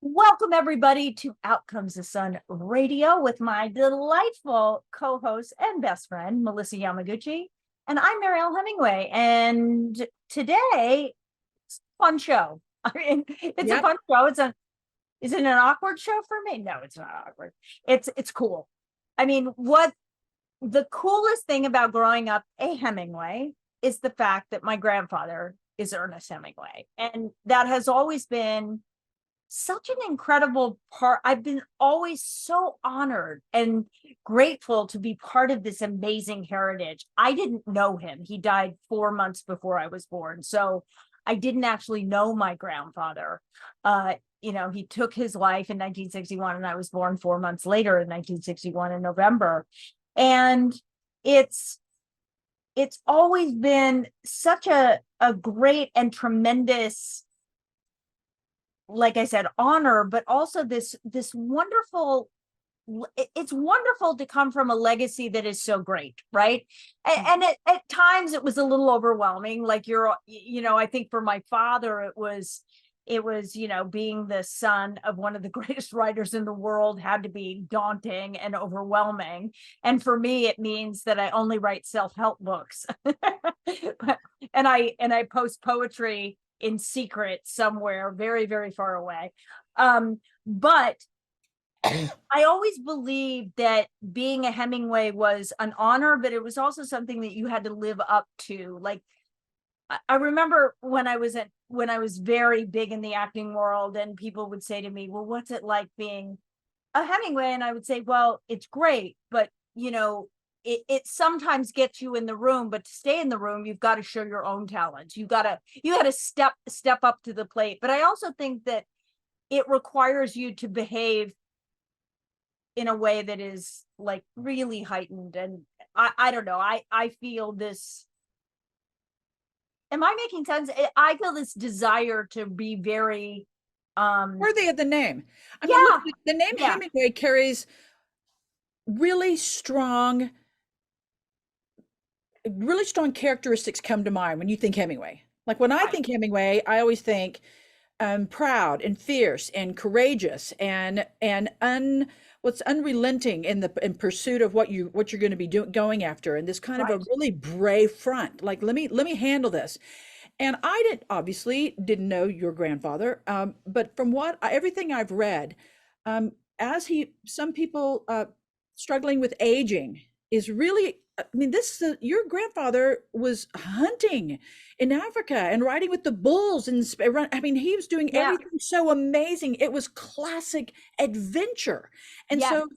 Welcome, everybody, to Out Comes the Sun Radio with my delightful co host and best friend, Melissa Yamaguchi. And I'm Mariel Hemingway. And today, it's a fun show. I mean, it's a Yep. fun show. Is it an awkward show for me? No, it's not awkward. It's cool. I mean, what the coolest thing about growing up a Hemingway is the fact that my grandfather is Ernest Hemingway. And that has always been such an incredible part. I've been always so honored and grateful to be part of this amazing heritage. I didn't know him. He died 4 months before I was born. So I didn't actually know my grandfather. He took his life in 1961, and I was born 4 months later in 1961 in November. And it's it's always been such a great and tremendous, like I said, honor, but also this wonderful. It's wonderful to come from a legacy that is so great, right? At times it was a little overwhelming. Like I think for my father, it was being the son of one of the greatest writers in the world had to be daunting and overwhelming. And for me, it means that I only write self-help books. And I post poetry in secret somewhere very, very far away. But I always believed that being a Hemingway was an honor, but it was also something that you had to live up to. Like I remember when I was very big in the acting world, and people would say to me, "Well, what's it like being a Hemingway?" And I would say, "Well, it's great, but it sometimes gets you in the room, but to stay in the room, you've got to show your own talents. You got to step up to the plate." But I also think that it requires you to behave in a way that is like really heightened. And I don't know. I feel this. Am I making sense? I feel this desire to be very Worthy of the name. I mean, look, yeah, the name yeah, Hemingway carries really strong characteristics come to mind when you think Hemingway. Like when I right. think Hemingway, I always think proud and fierce and courageous and what's unrelenting in pursuit of what you're going to be doing going after, and this kind of a Right. really brave front. Like let me handle this. And I didn't know your grandfather, but from everything I've read, as some people struggling with aging is really. I mean, your grandfather was hunting in Africa and riding with the bulls and I mean, he was doing Yeah. everything so amazing. It was classic adventure, and Yes. so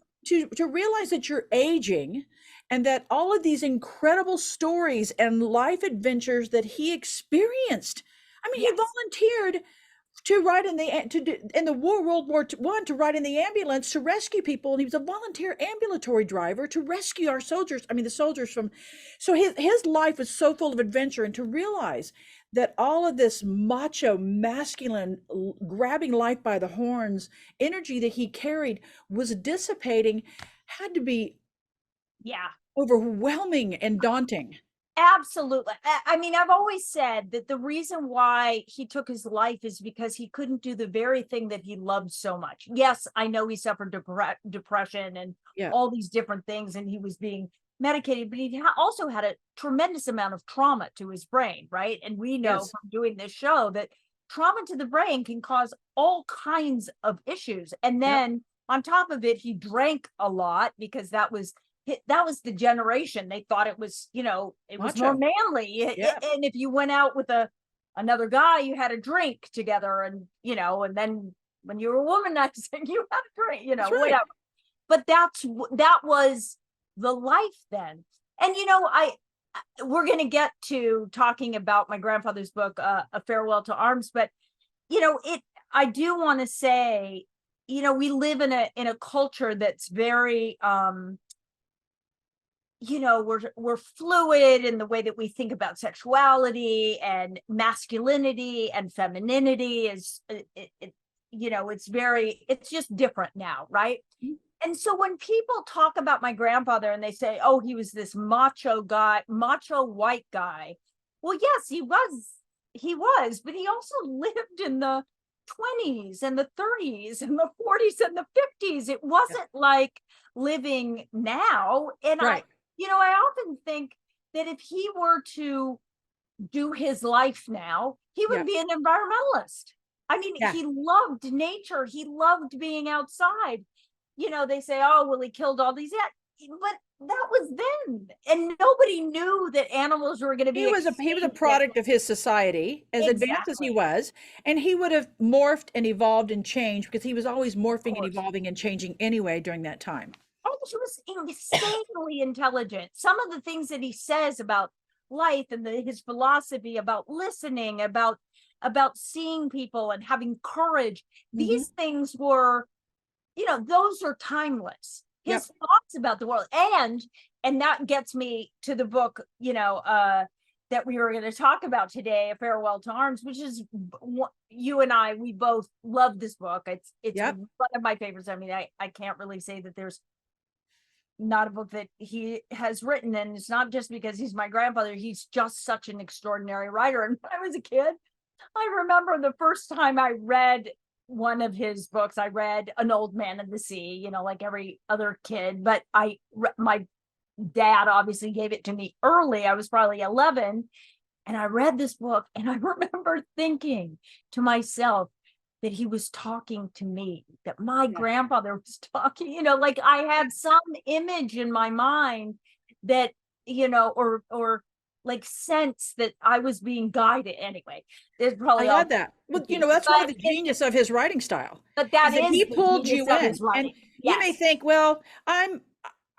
to realize that you're aging and that all of these incredible stories and life adventures that he experienced. I mean, he Yes. volunteered to ride in the World War One to ride in the ambulance to rescue people, and he was a volunteer ambulatory driver to rescue our soldiers. I mean, the soldiers from. So his life was so full of adventure, and to realize that all of this macho, masculine, grabbing life by the horns energy that he carried was dissipating, had to be Yeah. overwhelming and daunting. Absolutely. I mean, I've always said that the reason why he took his life is because he couldn't do the very thing that he loved so much. Yes, I know he suffered depression and Yeah, all these different things, and he was being medicated, but he also had a tremendous amount of trauma to his brain, right? And we know yes, from doing this show that trauma to the brain can cause all kinds of issues. And yep, then on top of it, he drank a lot because that was the generation. They thought it was more macho. manly. Yeah, And if you went out with another guy, you had a drink together, and then when you were a womanizing, you had a drink, that's right. whatever. But that was the life then. And I we're going to get to talking about my grandfather's book, A Farewell to Arms, but it I do want to say, we live in a culture that's very we're fluid in the way that we think about sexuality, and masculinity and femininity is it's just different now, right? And so when people talk about my grandfather and they say, "Oh, he was this macho guy, macho white guy," well, yes, he was, but he also lived in the 20s and the 30s and the 40s and the 50s. It wasn't like living now. And Right. I often think that if he were to do his life now, he would Yeah. be an environmentalist. I mean, Yeah. he loved nature. He loved being outside. They say, oh, well, he killed all these. Yeah, but that was then. And nobody knew that animals were going to be He was a extinct. product of his society, as advanced as he Exactly. was, and he would have morphed and evolved and changed because he was always Of morphing and course. evolving and changing anyway during that time. And he was insanely intelligent. Some of the things that he says about life and his philosophy about listening, about seeing people and having courage, Mm-hmm. these things were, those are timeless. Yep. His thoughts about the world, and that gets me to the book, that we were going to talk about today, A Farewell to Arms, which is you and I, we both love this book. It's Yep. one of my favorites. I mean, I can't really say that there's not a book that he has written, and it's not just because he's my grandfather. He's just such an extraordinary writer. And when I was a kid, I remember the first time I read one of his books, I read An Old Man and the Sea, like every other kid, but my dad obviously gave it to me early. I was probably 11, and I read this book, and I remember thinking to myself that he was talking to me, that my Yeah. grandfather was talking, like I had some image in my mind that, or like sense that I was being guided. Anyway, there's I probably all love that. Well, confusing, that's one of the but genius of his writing style, that is that is he the pulled genius you of in. his And writing. you may Yes, think, well, I'm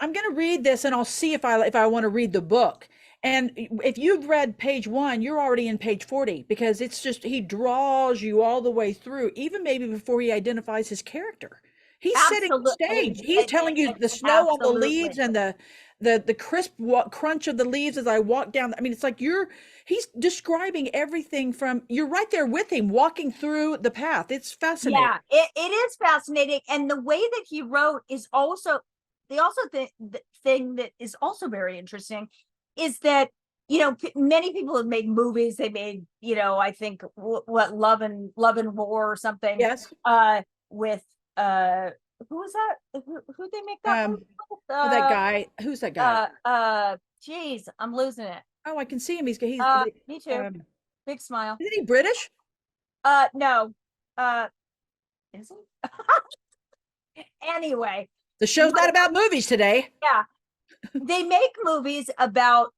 going to read this and I'll see if I want to read the book. And if you've read page 1, you're already in page 40, because it's just, he draws you all the way through, even maybe before he identifies his character. He's setting the stage. absolutely, He's telling you the snow on the leaves absolutely. and the crisp crunch of the leaves as I walk down. I mean, it's like he's describing everything from, you're right there with him walking through the path. It's fascinating. Yeah, it is fascinating. And the way that he wrote is also, the thing that is also very interesting is that, many people have made movies. They made, I think what Love and War or something, Yes. with, who was that? Who they make that movie with? Oh, that guy. Who's that guy? Geez, I'm losing it. Oh, I can see him. Me too. Big smile. Isn't he British? No. Is he? Anyway, The show's not about movies today. yeah, they make movies about,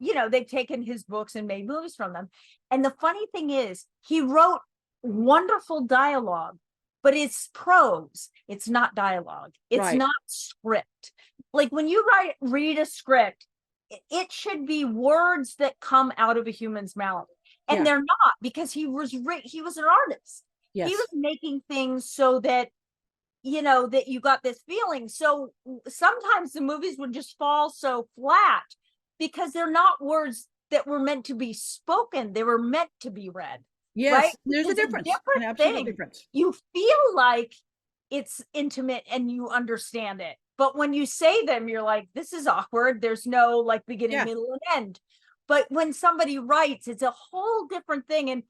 they've taken his books and made movies from them. And the funny thing is, he wrote wonderful dialogue, but it's prose. It's not dialogue. It's Right. not script. Like when you read a script, it should be words that come out of a human's mouth. And Yeah. they're not, because he was an artist. Yes. He was making things so that, that you got this feeling. So sometimes the movies would just fall so flat because they're not words that were meant to be spoken. They were meant to be read. Yes. Right? There's a It's a difference. different An absolute thing. difference. You feel like it's intimate and you understand it. But when you say them, you're like, this is awkward. There's no like beginning, Yeah. middle, and end. But when somebody writes, it's a whole different thing. And,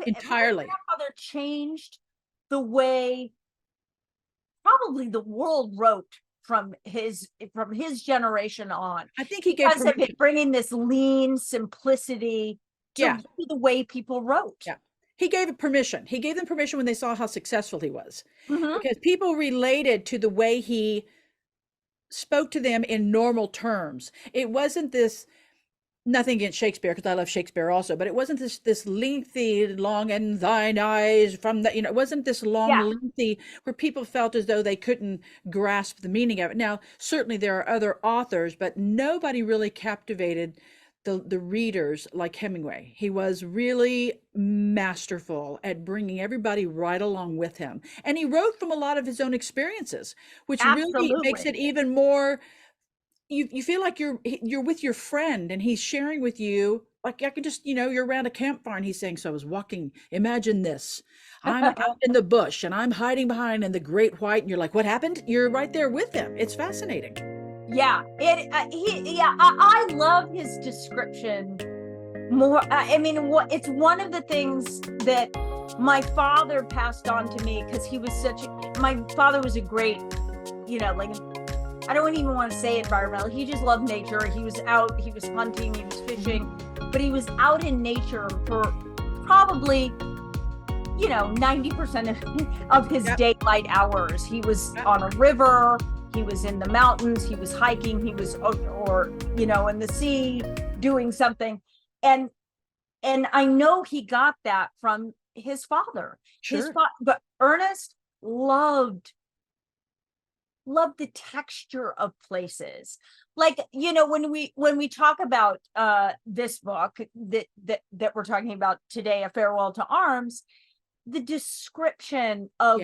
Entirely. my grandfather changed the way probably the world wrote from his generation on, I think he gave because of permission. it bringing this lean simplicity to Yeah. be the way people wrote. Yeah. He gave it permission. He gave them permission when they saw how successful he was, Mhm. because people related to the way he spoke to them in normal terms. It wasn't this, nothing against Shakespeare, because I love Shakespeare also, but it wasn't this lengthy, long, and thine eyes from the, it wasn't this long, Yeah. lengthy, where people felt as though they couldn't grasp the meaning of it. Now, certainly there are other authors, but nobody really captivated the readers like Hemingway. He was really masterful at bringing everybody right along with him. And he wrote from a lot of his own experiences, which really makes Absolutely. it even more, you feel like you're with your friend and he's sharing with you, like I can just, you're around a campfire and he's saying, so I was walking, imagine this, I'm out in the bush and I'm hiding behind in the great white, and you're like, what happened? You're right there with him. It's fascinating. Yeah, I love his description more. I mean, it's one of the things that my father passed on to me because my father was a great, like, I don't even want to say environmental. He just loved nature. He was out, he was hunting, he was fishing, but he was out in nature for probably, 90% of his daylight hours. He was on a river, he was in the mountains, he was hiking, he was, or in the sea doing something. And I know he got that from his father. Sure. But Ernest loved the texture of places. Like, when we talk about this book that we're talking about today, A Farewell to Arms, the description of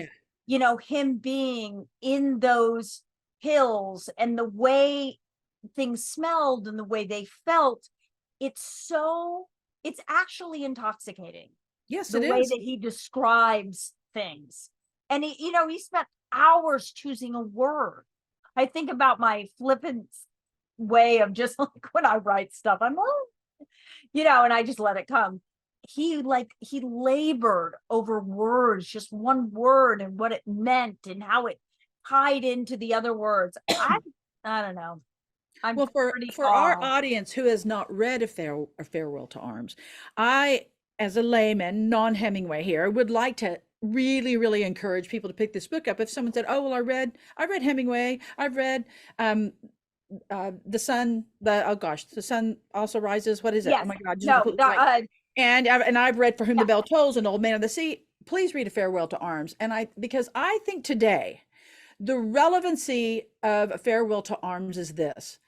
him being in those hills and the way things smelled and the way they felt, it's actually intoxicating. Yes, the it way is. that he describes things. And he spent hours choosing a word. I think about my flippant way of just like when I write stuff, I'm and I just let it come. He labored over words, just one word and what it meant and how it tied into the other words. I don't know. I'm Well, pretty for our audience who has not read A Farewell to Arms, I, as a layman, non-Hemingway here, would like to really, really encourage people to pick this book up. If someone said, "Oh, well, I read Hemingway. I've read the sun. The sun also rises. What is it? Yes. Oh my God! No. And I've read For Whom the Bell Tolls and Old Man of the Sea. Please read A Farewell to Arms. Because I think today the relevancy of A Farewell to Arms is this.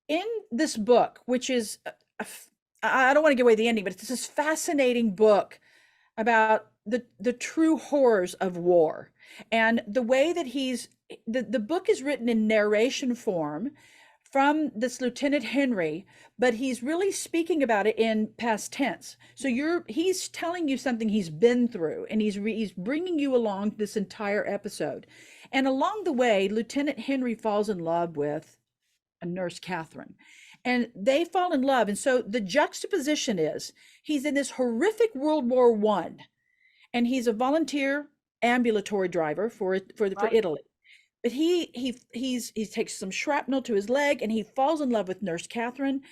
In this book, which is, I don't want to give away the ending, but it's this fascinating book about the true horrors of war. And the way that the book is written in narration form from this Lieutenant Henry, but he's really speaking about it in past tense. So he's telling you something he's been through, and he's bringing you along this entire episode. And along the way, Lieutenant Henry falls in love with a Nurse Catherine, and they fall in love. And so the juxtaposition is he's in this horrific World War I, and he's a volunteer ambulatory driver for Italy. But he takes some shrapnel to his leg, and he falls in love with Nurse Catherine.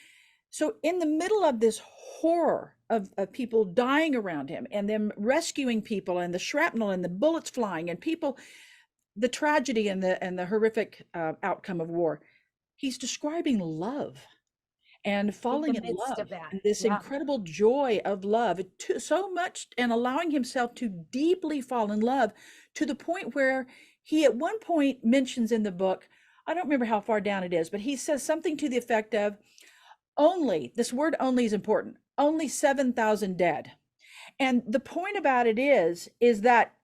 So in the middle of this horror of people dying around him, and them rescuing people, and the shrapnel and the bullets flying, and people, the tragedy and the horrific outcome of war, he's describing love and falling in love, and this incredible joy of love, so much, and allowing himself to deeply fall in love, to the point where he at one point mentions in the book, I don't remember how far down it is, but he says something to the effect of, this word only is important, only 7,000 dead. And the point about it is that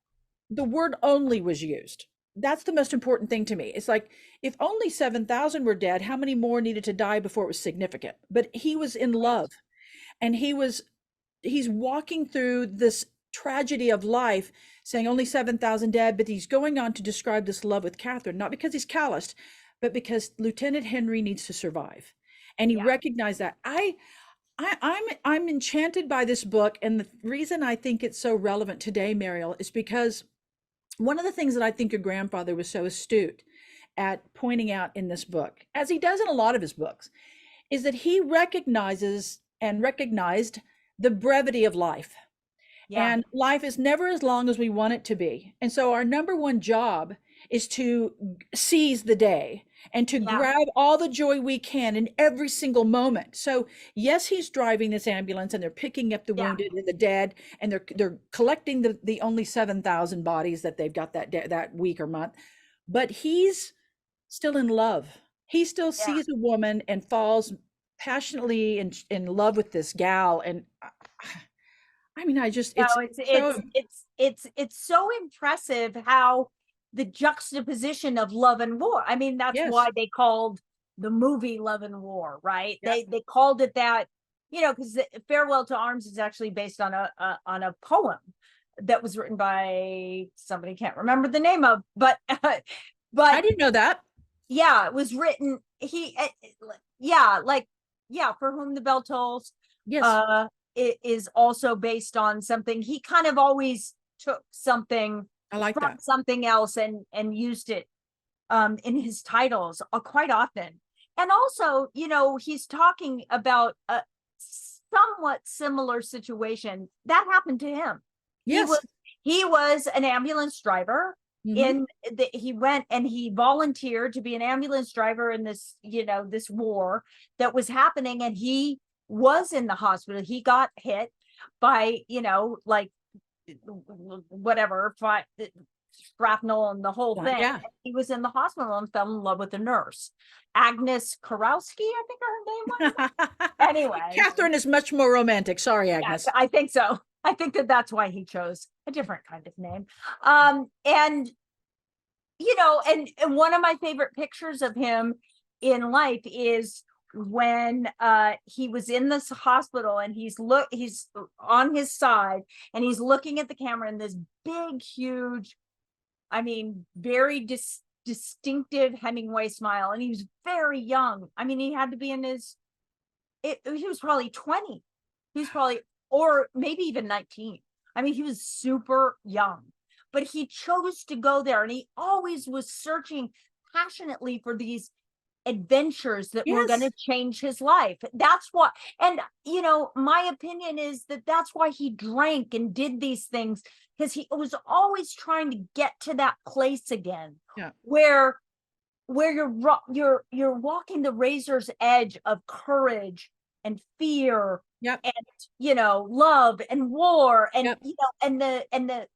the word only was used. That's the most important thing to me. It's like, if only 7,000 were dead, how many more needed to die before it was significant? But he was in love, and he's walking through this tragedy of life, saying only 7,000 dead, but he's going on to describe this love with Catherine, not because he's calloused, but because Lieutenant Henry needs to survive. And he recognized that. I'm enchanted by this book. And the reason I think it's so relevant today, Mariel, is because one of the things that I think your grandfather was so astute at pointing out in this book, as he does in a lot of his books, is that he recognized the brevity of life. And life is never as long as we want it to be. And so our number one job is to seize the day and to grab all the joy we can in every single moment. So yes, he's driving this ambulance, and they're picking up the wounded and the dead, and they're collecting the only 7,000 bodies that they've got that week or month. But he's still in love. He still sees a woman and falls passionately in love with this gal. And I mean, it's so impressive how the juxtaposition of love and war. I mean, that's why they called the movie Love and War, right? They called it that, because Farewell to Arms is actually based on a poem that was written by somebody, can't remember the name of, but I didn't know that. Yeah, it was written. For Whom the Bell Tolls. Yes. is also based on something. He kind of always took something I like from that. something else and used it in his titles quite often. And also, he's talking about a somewhat similar situation that happened to him. He was Yes. he was an ambulance driver. Hmm. He went and he volunteered to be an ambulance driver in this, this war that was happening, and he was in the hospital. He got hit by, like whatever, shrapnel and the whole thing. Yeah. He was in the hospital and fell in love with a nurse, Agnes Karowski, I think her name was. Anyway, Catherine is much more romantic. Sorry, yes, Agnes. I think so. I think that's why he chose a different kind of name. And and one of my favorite pictures of him in life is when he was in this hospital, and he's on his side, and he's looking at the camera in this big, huge, I mean, very distinctive Hemingway smile. And he was very young. I mean, he had to be in he was probably 20. He was probably, or maybe even 19. I mean, he was super young, but he chose to go there, and he always was searching passionately for these adventures that were going Yes. to change his life. That's what, and my opinion is that that's why he drank and did these things, because he was always trying to get to that place again Yeah. where you're walking the razor's edge of courage and fear Yep. and love and war, and Yep.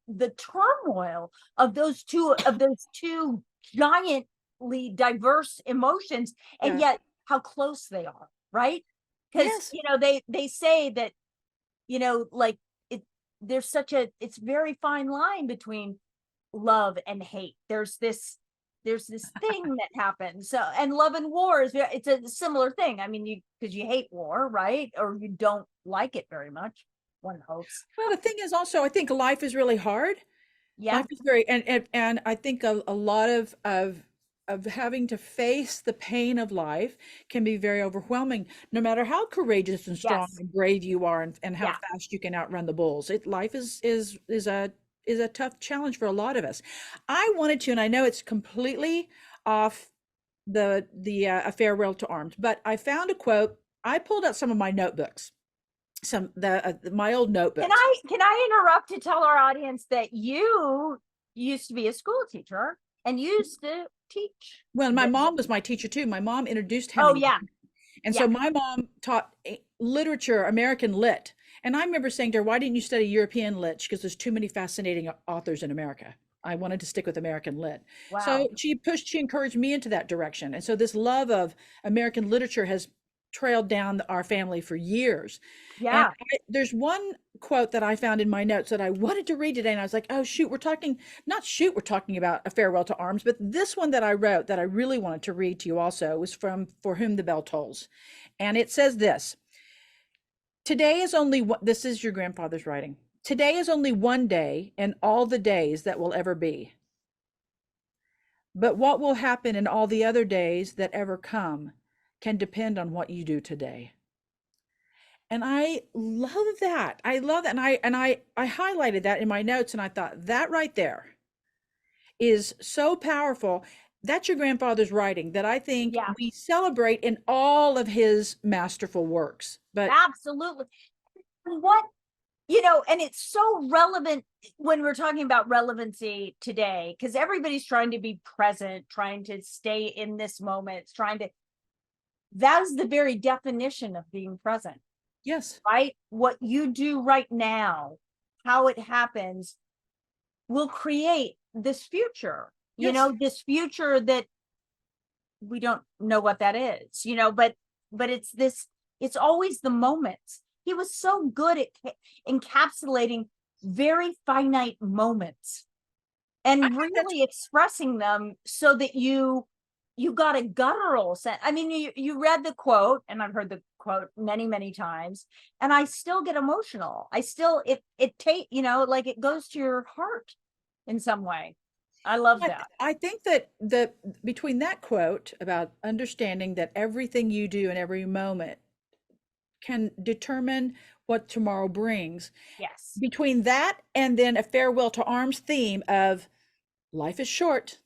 the turmoil of those two giantly diverse emotions, and Yeah. yet how close they are, right? Because Yes. they say that, like, it there's such a it's very fine line between love and hate. There's this thing that happens. So, and love and war it's a similar thing. I mean, because you hate war, right? Or you don't like it very much, one hopes. Well, the thing is also, I think life is really hard. Yeah. Life is very, and I think a lot of having to face the pain of life can be very overwhelming, no matter how courageous and strong Yes. and brave you are, and how Yeah. fast you can outrun the bulls. Life is a tough challenge for a lot of us. I wanted to, and I know it's completely off a farewell to arms, but I found a quote. I pulled out some of my notebooks, some the my old Can notebooks. I interrupt to tell our audience that you used to be a school teacher and used to teach Well, my this? mom was my teacher too. My mom introduced Oh Hemingway. yeah. And Yeah. so my mom taught literature, American lit. And I remember saying to her, why didn't you study European lit? Because there's too many fascinating authors in America. I wanted to stick with American lit. So Wow. she encouraged me into that direction. And so this love of American literature has trailed down our family for years. And Yeah. there's one quote that I found in my notes that I wanted to read today. And I was like, oh, shoot, we're talking about A Farewell to Arms. But this one that I wrote that I really wanted to read to you also was from For Whom the Bell Tolls. And it says this: Today is only one, this is your grandfather's writing. Today is only one day in all the days that will ever be. But what will happen in all the other days that ever come can depend on what you do today. And I love that. I love that. And I highlighted that in my notes, and I thought that right there is so powerful. That's your grandfather's writing that I think Yeah. we celebrate in all of his masterful works. But Absolutely. What and it's so relevant when we're talking about relevancy today, because everybody's trying to be present, trying to stay in this moment, that's the very definition of being present, yes, right? What you do right now, how it happens, will create this future, yes, this future that we don't know what that is, but it's always the moments. He was so good at encapsulating very finite moments I and think that's really expressing them so that you got a guttural sense. I mean, you read the quote, and I've heard the quote many, many times, and I still get emotional. I still, it take, like it goes to your heart in some way. I love that. I think that between that quote about understanding that everything you do in every moment can determine what tomorrow brings. Yes. Between that and then a farewell to arms theme of life is short,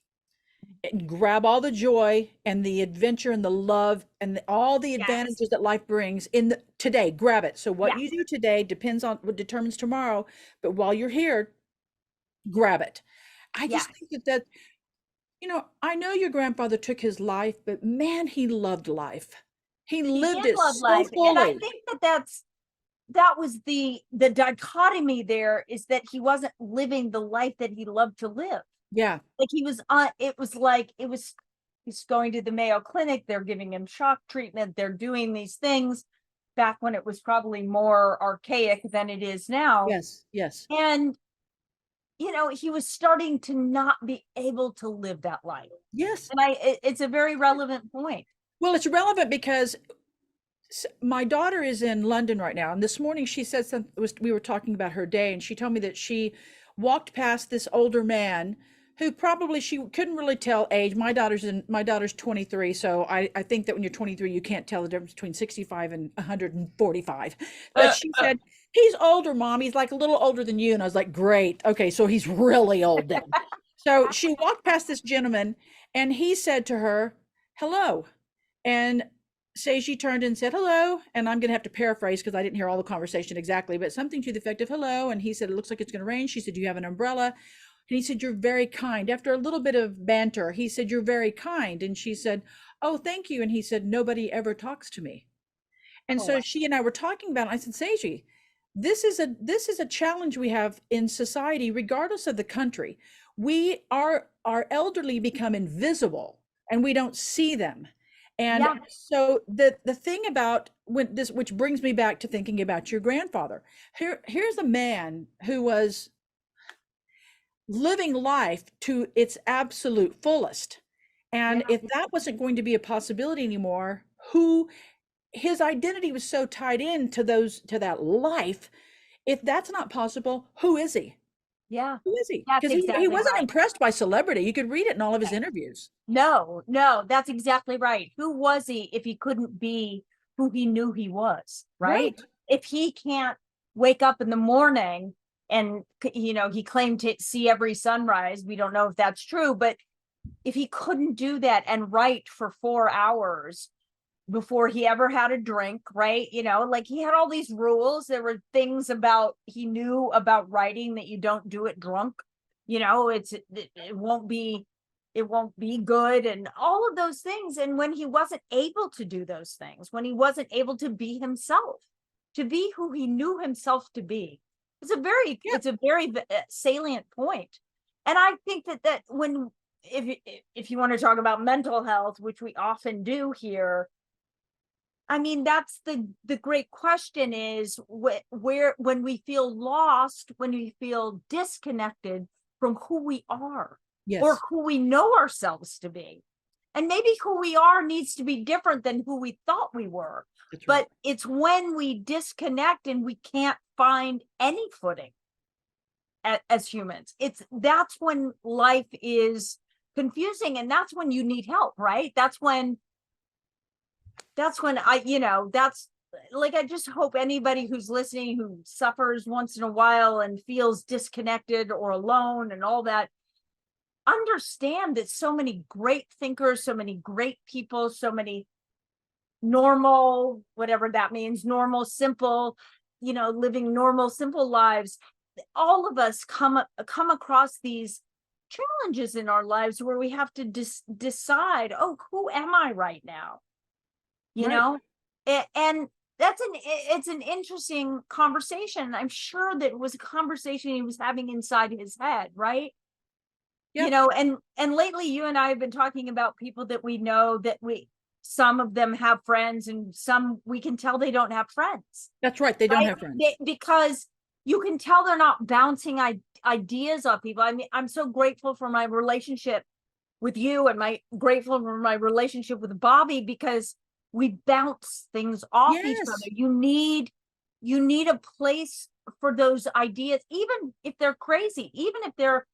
and grab all the joy and the adventure and the love and all the Yes. advantages that life brings in the today, grab it. So what you Yes. do today depends on what determines tomorrow, but while you're here, grab it. I just Yes. think that I know your grandfather took his life, but man, he loved life. He He lived did it love so life. And I fully. think that was the dichotomy there, is that he wasn't living the life that he loved to live. Yeah. Like he was on, it was like, he's going to the Mayo Clinic, they're giving him shock treatment, they're doing these things back when it was probably more archaic than it is now. Yes. Yes. And, he was starting to not be able to live that life. Yes. And it's a very relevant point. Well, it's relevant because my daughter is in London right now, and this morning she said something. We were talking about her day, and she told me that she walked past this older man who probably she couldn't really tell age. My daughter's 23, so I think that when you're 23, you can't tell the difference between 65 and 145. But she said, "He's older, Mom. He's like a little older than you." And I was like, "Great, okay, so he's really old then." So she walked past this gentleman, and he said to her, "Hello," and Seiji turned and said hello, and I'm going to have to paraphrase because I didn't hear all the conversation exactly, but something to the effect of hello. And he said, "It looks like it's going to rain." She said, "Do you have an umbrella?" And he said, "You're very kind." After a little bit of banter, he said, "You're very kind." And she said, "Oh, thank you." And he said, "Nobody ever talks to me." And Oh, so wow. she and I were talking about it. I said, "Seiji, this is a challenge we have in society, regardless of the country. Our elderly become invisible and we don't see them." And Yeah. so the thing about when this, which brings me back to thinking about your grandfather. Here's a man who was living life to its absolute fullest. And Yeah. if that wasn't going to be a possibility anymore, who his identity was so tied into that life. If that's not possible, who is he? Yeah. Who is he? That's Because he exactly wasn't right. impressed by celebrity. You could read it in all of his interviews. No, no, that's exactly right. Who was he if he couldn't be who he knew he was, right? Right. If he can't wake up in the morning and, he claimed to see every sunrise. We don't know if that's true, but if he couldn't do that and write for 4 hours before he ever had a drink, right? Like he had all these rules. There were things about he knew about writing that you don't do it drunk. It won't be good, and all of those things. And when he wasn't able to do those things, when he wasn't able to be himself, to be who he knew himself to be, Yeah. it's a very salient point. And I think that when, if you want to talk about mental health, which we often do here, I mean, that's the great question, is where when we feel lost, when we feel disconnected from who we are or Yes. who we know ourselves to be. And maybe who we are needs to be different than who we thought we were. That's right. But it's when we disconnect and we can't find any footing as humans. That's when life is confusing, and that's when you need help, right? That's when that's like, I just hope anybody who's listening who suffers once in a while and feels disconnected or alone and all that, understand that so many great thinkers, so many great people, so many normal, whatever that means, normal, simple, living normal, simple lives. All of us come across these challenges in our lives where we have to decide, oh, who am I right now? you Right. know and it's an interesting conversation. I'm sure that it was a conversation he was having inside his head, right? Yeah. And lately you and I have been talking about people that we know, that some of them have friends, and some we can tell they don't have friends, That's right. They don't right? have friends. Because you can tell they're not bouncing ideas off people. I mean, I'm so grateful for my relationship with you, and my grateful for my relationship with Bobby, because we bounce things off each other. Yes. You need a place for those ideas, even if they're crazy, even if they're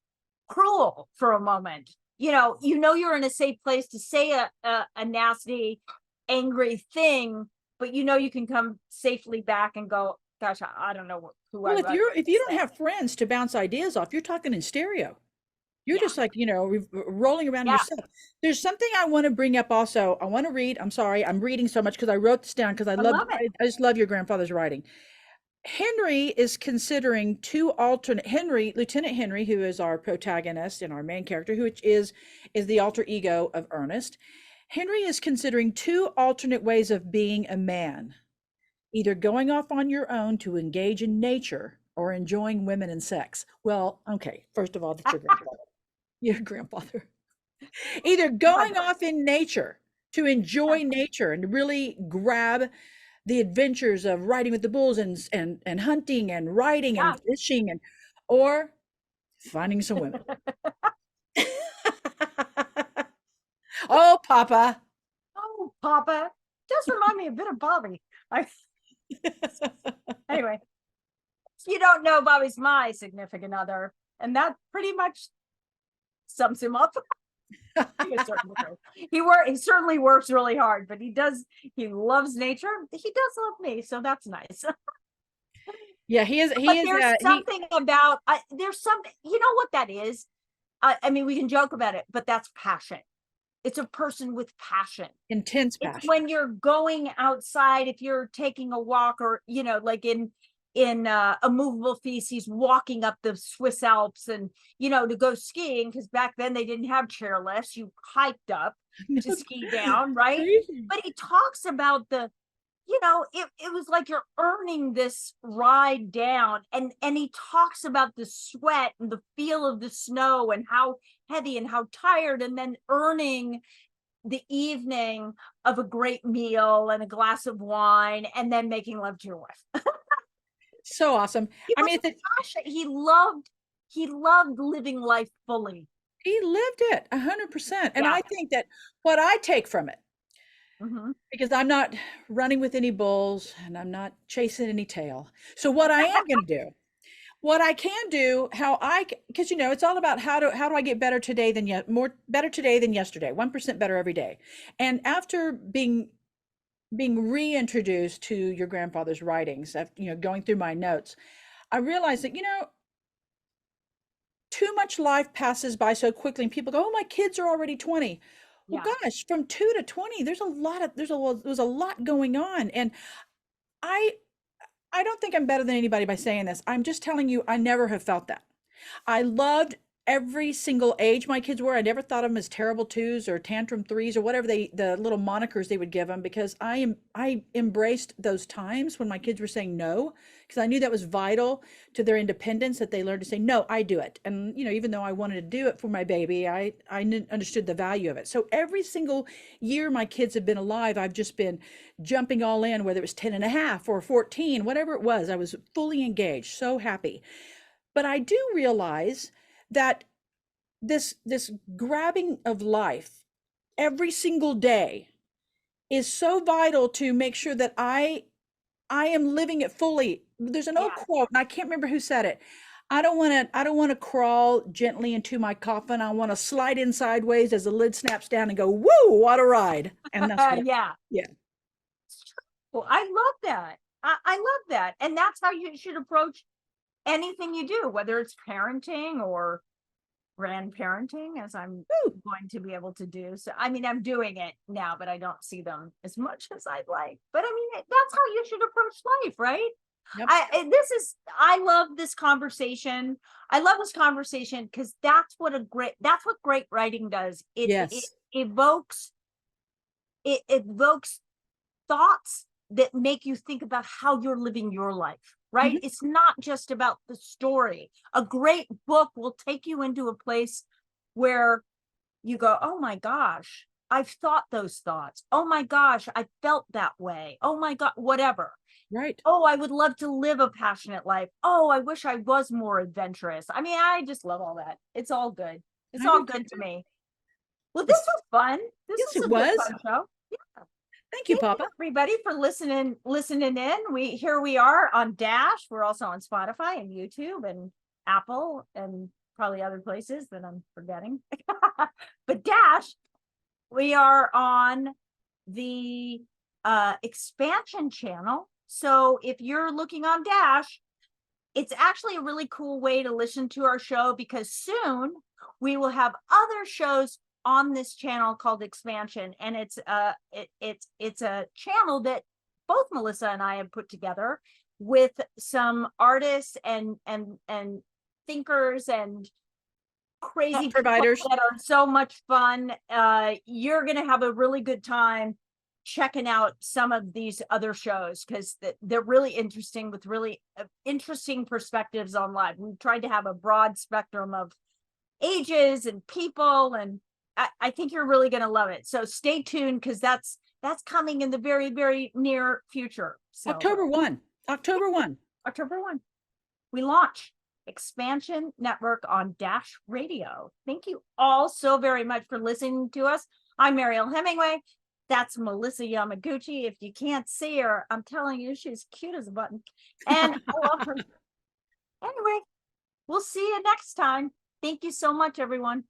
cruel for a moment. You're in a safe place to say a nasty, angry thing, but you can come safely back and go, gosh, I don't know who I Well, would if you don't say. have friends to bounce ideas off, you're talking in stereo. You're Yeah, just like, rolling around yeah, yourself. There's something I want to bring up also. I want to read. I'm sorry, I'm reading so much because I wrote this down because I love it. I just love your grandfather's writing. Henry is considering two alternate Lieutenant Henry, who is our protagonist and our main character, which is the alter ego of Ernest. Henry is considering two alternate ways of being a man, either going off on your own to engage in nature or enjoying women and sex. Well, okay, first of all, that's your grandfather. Your grandfather. Either going off in nature to enjoy nature and really grab the adventures of riding with the bulls and hunting and riding Yeah. and fishing or finding some women. Oh, Papa. Oh, Papa. Does remind me a bit of Bobby. I, anyway, if you don't know, Bobby's my significant other, and that pretty much sums him up. He certainly works really hard, but he loves nature. He does love me, so that's nice. Yeah, he is. But He is. there's something about there's something, you know what that is? I mean, we can joke about it, but that's passion. It's a person with passion. Intense It's passion. when you're going outside, if you're taking a walk, or like in a movable feast, he's walking up the Swiss Alps, and to go skiing, because back then they didn't have chairlifts. You hiked up to ski down, right? Crazy. But he talks about it was like you're earning this ride down, and he talks about the sweat and the feel of the snow and how heavy and how tired, and then earning the evening of a great meal and a glass of wine, and then making love to your wife. So awesome. He I was mean, passionate. He loved living life fully. he lived it 100%. And Yeah. I think that what I take from it, Hmm. because I'm not running with any bulls and I'm not chasing any tail. So what I am going to do, what I can do, because it's all about how do I get better today than better today than yesterday, 1% better every day. And after being reintroduced to your grandfather's writings, after, going through my notes, I realized that, too much life passes by so quickly and people go, oh, my kids are already 20. Well, Yeah. gosh, from 2 to 20, there's a lot going on. And I I don't think I'm better than anybody by saying this. I'm just telling you, I never have felt that. I loved every single age my kids were. I never thought of them as terrible twos or tantrum threes or whatever the little monikers they would give them, because I embraced those times when my kids were saying no, because I knew that was vital to their independence, that they learned to say no. I do it. And even though I wanted to do it for my baby, I understood the value of it. So every single year my kids have been alive, I've just been jumping all in, whether it was 10 and a half or 14, whatever it was. I was fully engaged, so happy. But I do realize that this grabbing of life every single day is so vital to make sure that I am living it fully. There's an old Yeah. quote, and I can't remember who said it. I don't want to crawl gently into my coffin. I want to slide in sideways as the lid snaps down and go, woo, what a ride. And that's what, Yeah. yeah. Well, I love that. I love that. And that's how you should approach anything you do, whether it's parenting or grandparenting, as I'm Woo. going to be able to do. So, I mean, I'm doing it now, but I don't see them as much as I'd like. But I mean, that's how you should approach life, right? Yep. I love this conversation. I love this conversation because that's what great writing does. Yes. Evokes thoughts that make you think about how you're living your life, right? Mhm. It's not just about the story. A great book will take you into a place where you go, oh my gosh, I've thought those thoughts. Oh my gosh, I felt that way. Oh my God, whatever. Right. Oh, I would love to live a passionate life. Oh, I wish I was more adventurous. I mean, I just love all that. It's all good. It's I all do good to too. me. Well, this was fun. This Yes, was it a good was. fun show. Yeah. Thank you, Thank you, Papa. everybody, for listening in. Here we are on Dash. We're also on Spotify and YouTube and Apple and probably other places that I'm forgetting. But Dash, we are on the expansion channel, So if you're looking on Dash, it's actually a really cool way to listen to our show, because soon we will have other shows on this channel called Expansion, and it's a channel that both Melissa and I have put together with some artists and thinkers and crazy people providers that are so much fun. You're gonna have a really good time checking out some of these other shows, because they're really interesting, with really interesting perspectives on life. We've tried to have a broad spectrum of ages and people, and I think you're really going to love it. So stay tuned, because that's coming in the very, very near future. So October 1. October 1. October 1, we launch Expansion Network on Dash Radio. Thank you all so very much for listening to us. I'm Mariel Hemingway. That's Melissa Yamaguchi. If you can't see her, I'm telling you, she's cute as a button. And I love her. Anyway, we'll see you next time. Thank you so much, everyone.